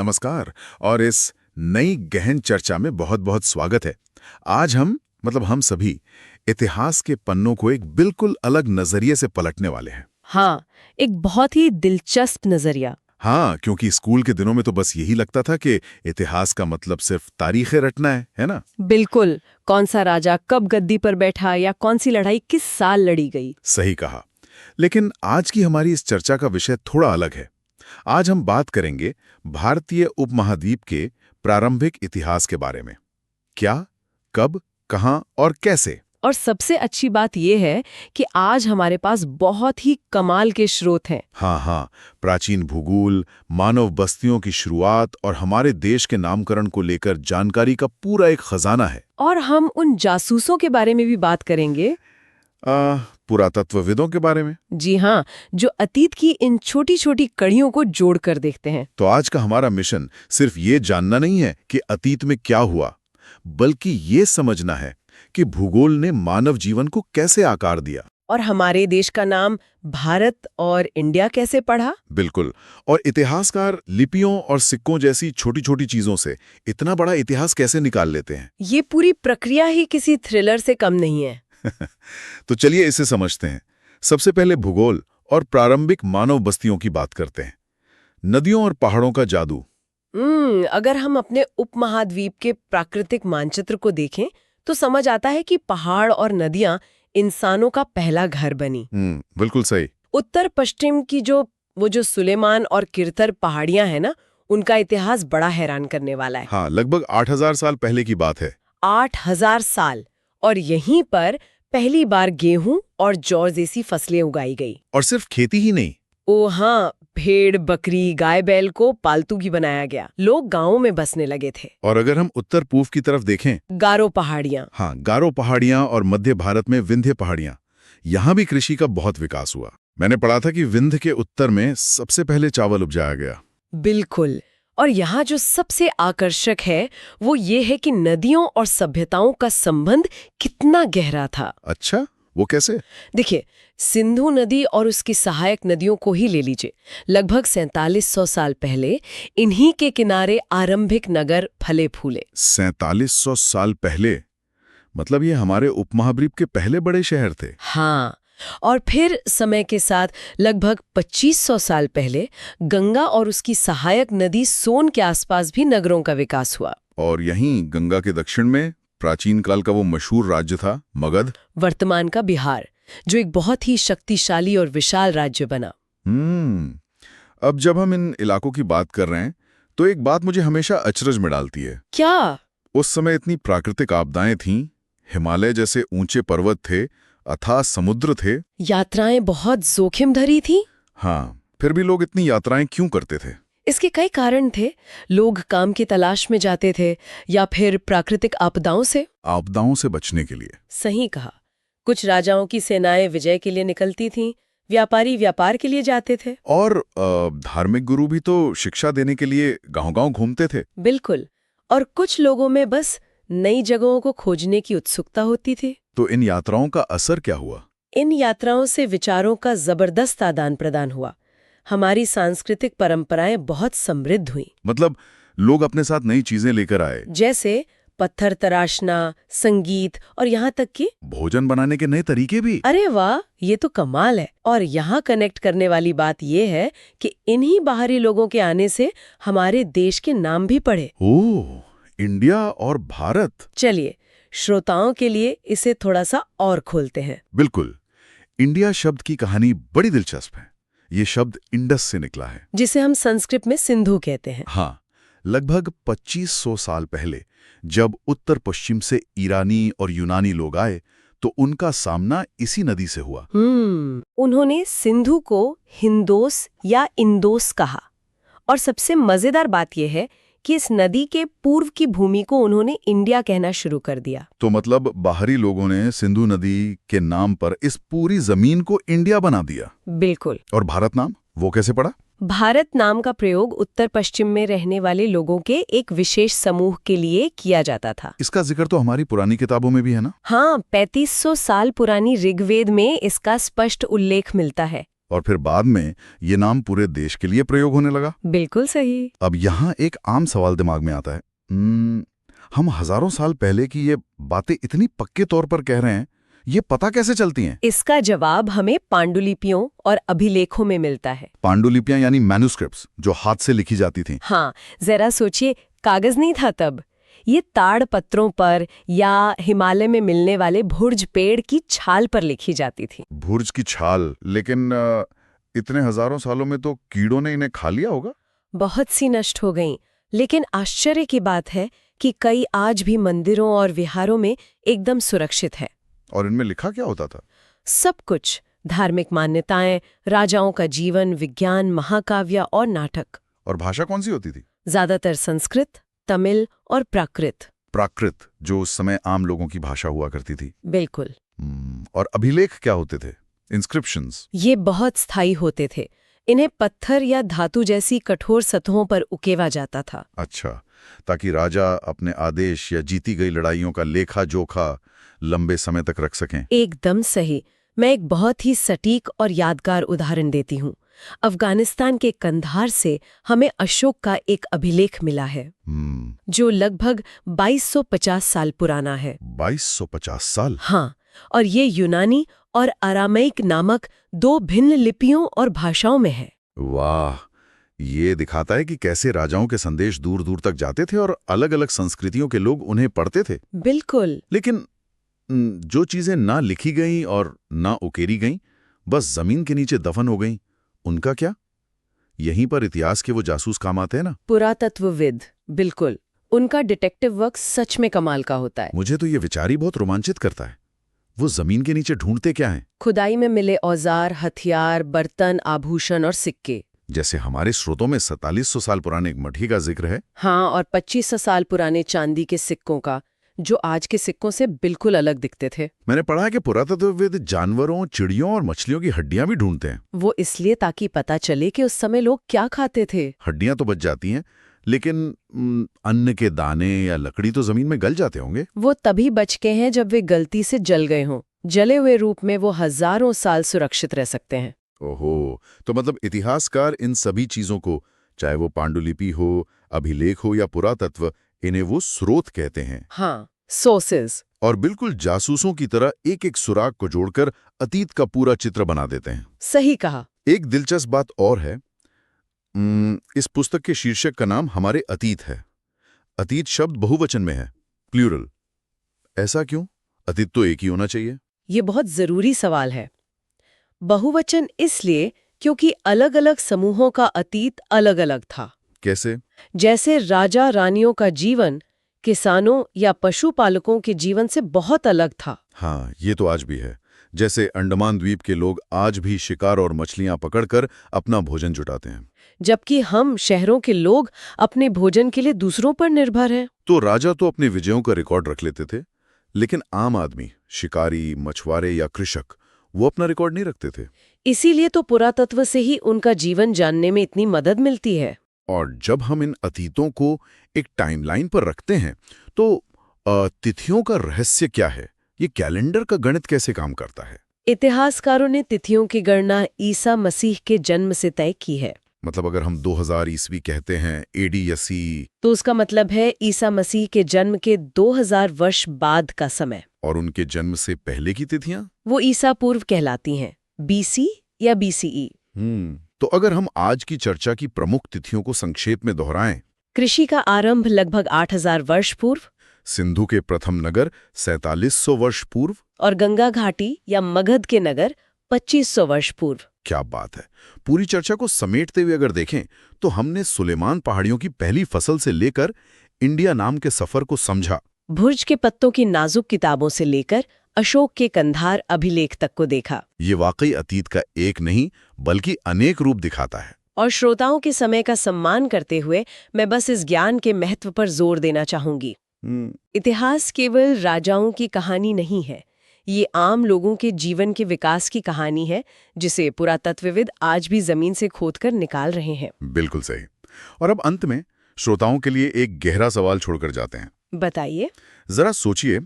नमस्कार। और इस नई गहन चर्चा में बहुत बहुत स्वागत है। आज हम सभी इतिहास के पन्नों को एक बिल्कुल अलग नजरिए से पलटने वाले हैं। हाँ, एक बहुत ही दिलचस्प नजरिया। हाँ, क्योंकि स्कूल के दिनों में तो बस यही लगता था कि इतिहास का मतलब सिर्फ तारीखें रटना है ना? बिल्कुल। कौन सा राजा कब गद्दी पर बैठा या कौन सी लड़ाई किस साल लड़ी गई। सही कहा। लेकिन आज की हमारी इस चर्चा का विषय थोड़ा अलग है। आज हम बात करेंगे भारतीय उपमहाद्वीप के प्रारंभिक इतिहास के बारे में। क्या, कब, कहाँ और कैसे। और सबसे अच्छी बात यह है कि आज हमारे पास बहुत ही कमाल के स्रोत हैं। हाँ, प्राचीन भूगोल, मानव बस्तियों की शुरुआत और हमारे देश के नामकरण को लेकर जानकारी का पूरा एक खजाना है। और हम उन जासूसों के बारे में भी बात करेंगे। पुरातत्वविदों के बारे में। जी हाँ, जो अतीत की इन छोटी छोटी कड़ियों को जोड़कर देखते हैं। तो आज का हमारा मिशन सिर्फ ये जानना नहीं है कि अतीत में क्या हुआ, बल्कि ये समझना है कि भूगोल ने मानव जीवन को कैसे आकार दिया। और हमारे देश का नाम भारत और इंडिया कैसे पढ़ा। बिल्कुल। और इतिहासकार लिपियों और सिक्कों जैसी छोटी छोटी चीजों से इतना बड़ा इतिहास कैसे निकाल लेते हैं। ये पूरी प्रक्रिया ही किसी थ्रिलर से कम नहीं है। तो चलिए इसे समझते हैं। सबसे पहले भूगोल और प्रारंभिक मानव बस्तियों की बात करते हैं। नदियों और पहाड़ों का जादू। अगर हम अपने उपमहाद्वीप के प्राकृतिक मानचित्र को देखें तो समझ आता है कि पहाड़ और नदियां इंसानों का पहला घर बनी। बिल्कुल सही। उत्तर पश्चिम की वो जो सुलेमान और किरथर पहाड़ियां हैं ना, उनका इतिहास बड़ा हैरान करने वाला है। हाँ, लगभग 8000 साल पहले की बात है। 8000 साल। और यहीं पर पहली बार गेहूं और जौ जैसी फसलें उगाई गई। और सिर्फ खेती ही नहीं। ओ हाँ, भेड़, बकरी, गाय, बैल को पालतू भी बनाया गया। लोग गांवों में बसने लगे थे। और अगर हम उत्तर पूर्व की तरफ देखें, गारो पहाड़ियां। हाँ, गारो पहाड़ियां और मध्य भारत में विंध्य पहाड़ियां, यहाँ भी कृषि का बहुत विकास हुआ। मैंने पढ़ा था कि विंध्य के उत्तर में सबसे पहले चावल उपजाया गया। बिल्कुल। और यहाँ जो सबसे आकर्षक है वो ये है कि नदियों और सभ्यताओं का संबंध कितना गहरा था। अच्छा, वो कैसे? देखिए, सिंधु नदी और उसकी सहायक नदियों को ही ले लीजिए। लगभग 4700 साल पहले इन्हीं के किनारे आरंभिक नगर फले फूले। 4700 साल पहले? मतलब ये हमारे उपमहाद्वीप के पहले बड़े शहर थे। हाँ, और फिर समय के साथ लगभग 2500 साल पहले गंगा और उसकी सहायक नदी सोन के आसपास भी नगरों का विकास हुआ। और यहीं गंगा के दक्षिण में प्राचीन काल का वो मशहूर राज्य था मगध, वर्तमान का बिहार, जो एक बहुत ही शक्तिशाली और विशाल राज्य बना। अब जब हम इन इलाकों की बात कर रहे हैं तो एक बात मुझे हमेशा अचरज में डालती है। क्या? उस समय इतनी प्राकृतिक आपदाएं थीं, हिमालय जैसे ऊंचे पर्वत थे, अथाह समुद्र थे। यात्राएं बहुत जोखिम भरी थी। हाँ, फिर भी लोग इतनी यात्राएं क्यों करते थे? इसके कई कारण थे। लोग काम की तलाश में जाते थे या फिर प्राकृतिक आपदाओं से बचने के लिए। सही कहा। कुछ राजाओं की सेनाएं विजय के लिए निकलती थीं, व्यापारी व्यापार के लिए जाते थे। और धार्मिक गुरु भी तो शिक्षा देने के लिए गांव-गांव घूमते थे। बिल्कुल। और कुछ लोगों में बस नई जगहों को खोजने की उत्सुकता होती थी। तो इन यात्राओं का असर क्या हुआ? इन यात्राओं से विचारों का जबरदस्त आदान प्रदान हुआ। हमारी सांस्कृतिक परंपराएं बहुत समृद्ध हुई। मतलब लोग अपने साथ नई चीजें लेकर आए, जैसे पत्थर तराशना, संगीत और यहाँ तक कि भोजन बनाने के नए तरीके भी। अरे वाह, ये तो कमाल है। और यहाँ कनेक्ट करने वाली बात ये है कि इन्हीं बाहरी लोगों के आने से हमारे देश के नाम भी पड़े। ओह, इंडिया और भारत। चलिए श्रोताओं के लिए इसे थोड़ा सा और खोलते हैं। बिल्कुल। इंडिया शब्द की कहानी बड़ी दिलचस्प है। ये शब्द इंडस से निकला है, जिसे हम संस्कृत में सिंधु कहते हैं। हाँ, लगभग 2500 साल पहले जब उत्तर पश्चिम से ईरानी और यूनानी लोग आए तो उनका सामना इसी नदी से हुआ। उन्होंने सिंधु को हिंदोस या इंदोस कहा। और सबसे मजेदार बात यह है कि इस नदी के पूर्व की भूमि को उन्होंने इंडिया कहना शुरू कर दिया। तो मतलब बाहरी लोगों ने सिंधु नदी के नाम पर इस पूरी जमीन को इंडिया बना दिया। बिल्कुल। और भारत नाम वो कैसे पड़ा? भारत नाम का प्रयोग उत्तर पश्चिम में रहने वाले लोगों के एक विशेष समूह के लिए किया जाता था। इसका जिक्र तो हमारी पुरानी किताबों में भी है ना? हाँ, 3500 साल पुरानी ऋग्वेद में इसका स्पष्ट उल्लेख मिलता है। और फिर बाद में ये नाम पूरे देश के लिए प्रयोग होने लगा। बिल्कुल सही। अब यहाँ एक आम सवाल दिमाग में आता है। हम हजारों साल पहले की ये बातें इतनी पक्के तौर पर कह रहे हैं, ये पता कैसे चलती हैं? इसका जवाब हमें पांडुलिपियों और अभिलेखों में मिलता है। पांडुलिपियां यानी मैन्युस्क्रिप्ट्स, जो हाथ से लिखी जाती थीं। हाँ, जरा सोचिए, कागज नहीं था तब। ये ताड़ पत्रों पर या हिमालय में मिलने वाले भुर्ज पेड़ की छाल पर लिखी जाती थी। भुर्ज की छाल, लेकिन इतने हजारों सालों में तो कीड़ों ने इन्हें खा लिया होगा। बहुत सी नष्ट हो गईं, लेकिन आश्चर्य की बात है कि कई आज भी मंदिरों और विहारों में एकदम सुरक्षित है। और इनमें लिखा क्या होता था? सब कुछ, धार्मिक मान्यताएं, राजाओं का जीवन, विज्ञान, महाकाव्य और नाटक। और भाषा कौन सी होती थी? ज्यादातर संस्कृत, तमिल और प्राकृत। प्राकृत, जो उस समय आम लोगों की भाषा हुआ करती थी। बिल्कुल। और अभिलेख क्या होते थे? इंस्क्रिप्शंस। ये बहुत स्थायी होते थे। इन्हें पत्थर या धातु जैसी कठोर सतहों पर उकेरा जाता था। अच्छा, ताकि राजा अपने आदेश या जीती गई लड़ाइयों का लेखा जोखा लंबे समय तक रख सकें। एकदम सही। मैं एक बहुत ही सटीक और यादगार उदाहरण देती हूँ। अफगानिस्तान के कंधार से हमें अशोक का एक अभिलेख मिला है, जो लगभग 2250 साल पुराना है। 2250 साल? हाँ, और ये यूनानी और अरामैइक नामक दो भिन्न लिपियों और भाषाओं में है। वाह, ये दिखाता है कि कैसे राजाओं के संदेश दूर दूर तक जाते थे और अलग-अलग संस्कृतियों के लोग उन्हें पढ़ते थे। बिल्कुल। लेकिन जो चीजें ना लिखी गईं और ना उकेरी गईं, बस जमीन के नीचे दफन हो गईं, उनका क्या? यहीं पर इतिहास के वो जासूस काम आते हैं ना। पुरातत्वविद, बिल्कुल। उनका डिटेक्टिव वर्क सच में कमाल का होता है। मुझे तो ये विचार ही बहुत रोमांचित करता है। वो जमीन के नीचे ढूंढते क्या हैं? खुदाई में मिले औजार, हथियार, बर्तन, आभूषण और सिक्के। जैसे हमारे स्रोतों में 4700 साल पुराने एक मठी का जिक्र है। हाँ, और 2500 साल पुराने चांदी के सिक्कों का, जो आज के सिक्कों से बिल्कुल अलग दिखते थे। मैंने पढ़ा है कि पुरातत्वविद जानवरों, चिड़ियों और मछलियों की हड्डियां भी ढूंढते हैं। वो इसलिए ताकि पता चले कि उस समय लोग क्या खाते थे। हड्डियां तो बच जाती हैं, लेकिन अन्न के दाने या लकड़ी तो जमीन में गल जाते होंगे। वो तभी बच के हैं जब वे गलती से जल गए हों। जले हुए रूप में वो हजारों साल सुरक्षित रह सकते हैं। ओहो, तो मतलब इतिहासकार इन सभी चीजों को, चाहे वो पांडुलिपि हो, अभिलेख हो या पुरातत्व, इन्हें वो स्रोत कहते हैं। हाँ, सोर्सेज। और बिल्कुल जासूसों की तरह एक एक सुराग को जोड़कर अतीत का पूरा चित्र बना देते हैं। सही कहा। एक दिलचस्प बात और है। इस पुस्तक के शीर्षक का नाम हमारे अतीत है। अतीत शब्द बहुवचन में है, प्लूरल। ऐसा क्यों? अतीत तो एक ही होना चाहिए। ये बहुत जरूरी सवाल है। बहुवचन इसलिए क्योंकि अलग-अलग समूहों का अतीत अलग-अलग था। कैसे? जैसे राजा रानियों का जीवन किसानों या पशुपालकों के जीवन से बहुत अलग था। हाँ, ये तो आज भी है। जैसे अंडमान द्वीप के लोग आज भी शिकार और मछलियां पकड़कर अपना भोजन जुटाते हैं, जबकि हम शहरों के लोग अपने भोजन के लिए दूसरों पर निर्भर हैं। तो राजा तो अपने विजयों का रिकॉर्ड रख लेते थे, लेकिन आम आदमी, शिकारी, मछुआरे या कृषक, वो अपना रिकॉर्ड नहीं रखते थे। इसीलिए तो पुरातत्व से ही उनका जीवन जानने में इतनी मदद मिलती है। और जब हम इन अतीतों को एक टाइमलाइन पर रखते हैं, तो तिथियों का रहस्य क्या है? ये कैलेंडर का गणित कैसे काम करता है? इतिहासकारों ने तिथियों की गणना ईसा मसीह के जन्म से तय की है। मतलब अगर हम 2000 ईस्वी कहते हैं, एडी या सी, तो उसका मतलब है ईसा मसीह के जन्म के 2000 वर्ष बाद का समय। और उनके जन्म से पहले की तिथियां? वो ईसा पूर्व कहलाती हैं, बीसी या बीसीई। तो अगर हम आज की चर्चा की प्रमुख तिथियों को संक्षेप में दोहराएं, कृषि का आरंभ लगभग 8000 वर्ष पूर्व, सिंधु के प्रथम नगर 4700 वर्ष पूर्व, और गंगा घाटी या मगध के नगर 2500 वर्ष पूर्व। क्या बात है! पूरी चर्चा को समेटते हुए अगर देखें, तो हमने सुलेमान पहाड़ियों की पहली फसल से लेकर इंडिया नाम के सफर को समझा, भुर्ज के पत्तों की नाजुक किताबों से लेकर अशोक के कंधार अभिलेख तक को देखा। ये वाकई अतीत का एक नहीं बल्कि अनेक रूप दिखाता है। और श्रोताओं के समय का सम्मान करते हुए मैं बस इस ज्ञान के महत्व पर जोर देना चाहूंगी। इतिहास केवल राजाओं की कहानी नहीं है, ये आम लोगों के जीवन के विकास की कहानी है, जिसे पुरातत्वविद आज भी जमीन से खोदकर निकाल रहे हैं। बिल्कुल सही। और अब अंत में श्रोताओं के लिए एक गहरा सवाल छोड़कर जाते हैं। बताइए। जरा सोचिए,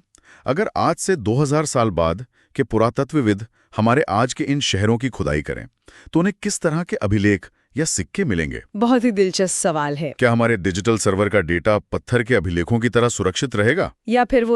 अगर आज से 2000 साल बाद कि पुरातत्वविद हमारे आज के इन शहरों की खुदाई करें, तो उन्हें किस तरह के अभिलेख या सिक्के मिलेंगे? बहुत ही दिलचस्प सवाल है। क्या हमारे डिजिटल सर्वर का डेटा पत्थर के अभिलेखों की तरह सुरक्षित रहेगा? या फिर वो